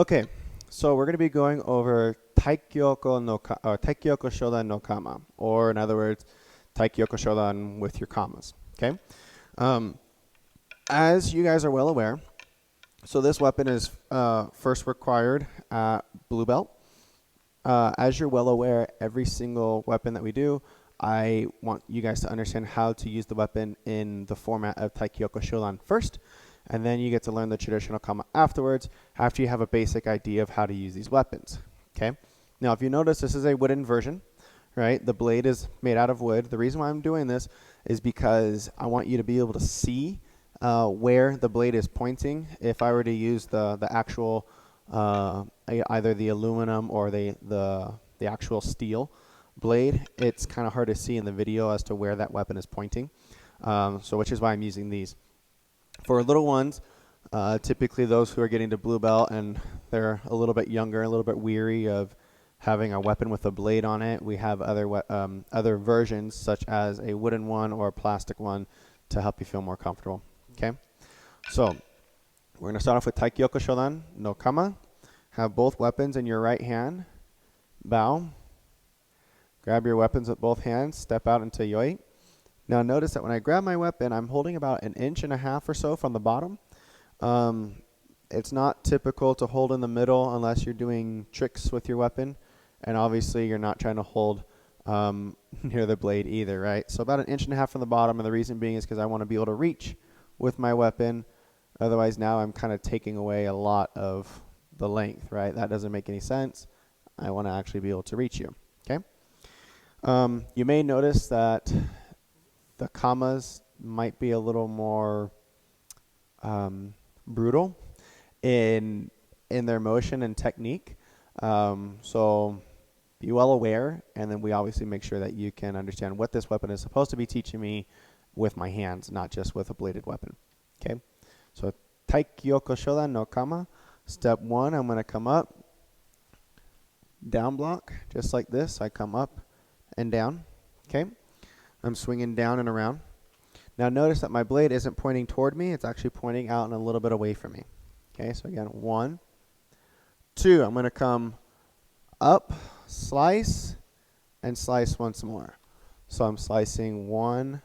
Okay, so we're going to be going over Taikyoko Shodan no Kama, or in other words, Taikyoko Shodan with your kamas. Okay, um, as you guys are well aware, so this weapon is first required at Blue Belt. As you're well aware, every single weapon that we do, I want you guys to understand how to use the weapon in the format of Taikyoko Shodan first, and then you get to learn the traditional kama afterwards, after you have a basic idea of how to use these weapons. Okay. Now, if you notice, this is a wooden version, right? The blade is made out of wood. The reason why I'm doing this is because I want you to be able to see where the blade is pointing. If I were to use the actual either the aluminum or the actual steel blade, it's kind of hard to see in the video as to where that weapon is pointing. So which is why I'm using these. For little ones, typically those who are getting to blue belt and they're a little bit younger, a little bit weary of having a weapon with a blade on it, we have other versions such as a wooden one or a plastic one to help you feel more comfortable. Okay, so we're going to start off with Taikyoko Shodan no Kama. Have both weapons in your right hand. Bow. Grab your weapons with both hands. Step out into yoi. Now notice that when I grab my weapon, I'm holding about 1.5 inches or so from the bottom. It's not typical to hold in the middle unless you're doing tricks with your weapon. And obviously you're not trying to hold near the blade either, right? So about 1.5 inches from the bottom, and the reason being is because I want to be able to reach with my weapon. Otherwise now I'm kind of taking away a lot of the length, right? That doesn't make any sense. I want to actually be able to reach you, okay? You may notice that the kamas might be a little more brutal in their motion and technique. So be well aware, and then we obviously make sure that you can understand what this weapon is supposed to be teaching me with my hands, not just with a bladed weapon. Okay, so Taikyoko Shodan no Kama. Step 1, I'm going to come up, down block, just like this. I come up and down. Okay, I'm swinging down and around. Now notice that my blade isn't pointing toward me. It's actually pointing out and a little bit away from me. Okay, so again, 1, 2. I'm going to come up, slice, and slice once more. So I'm slicing 1,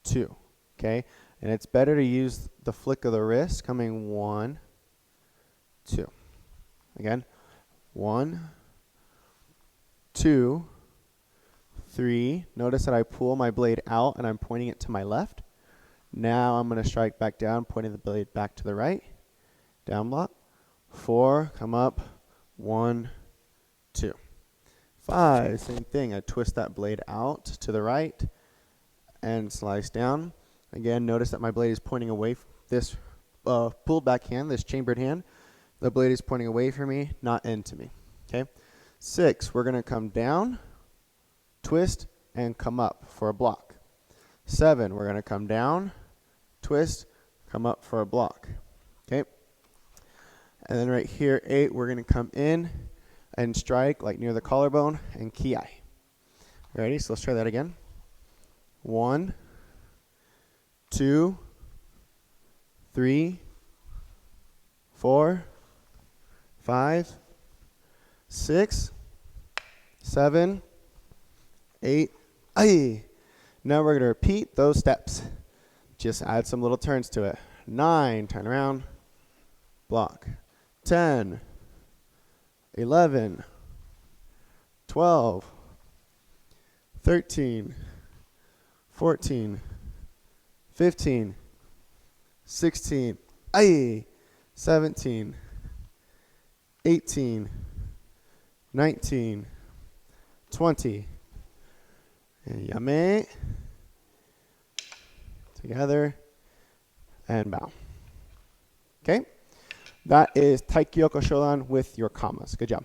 2. Okay, and it's better to use the flick of the wrist, coming 1, 2. Again, 1, 2, 3. Notice that I pull my blade out and I'm pointing it to my left. Now I'm going to strike back down, pointing the blade back to the right. Down block. 4, come up. 1, 2. 5, same thing. I twist that blade out to the right and slice down. Again, notice that my blade is pointing away from this pulled back hand, this chambered hand. The blade is pointing away from me, not into me. Okay. 6, we're going to come down, twist, and come up for a block. 7, we're going to come down, twist, come up for a block. Okay. And then right here, 8, we're going to come in and strike like near the collarbone and kiai. Ready? So let's try that again. 1, 2, 3, 4, 5, 6, 7, 8. Aye. Now we're going to repeat those steps. Just add some little turns to it. 9, turn around, block. 10, 11, 12, 13, 14, 15, 16, aye, 17, 18, 19, 20, and yame, together, and bow. Okay? That is Taikyoko Shodan with your kamas. Good job.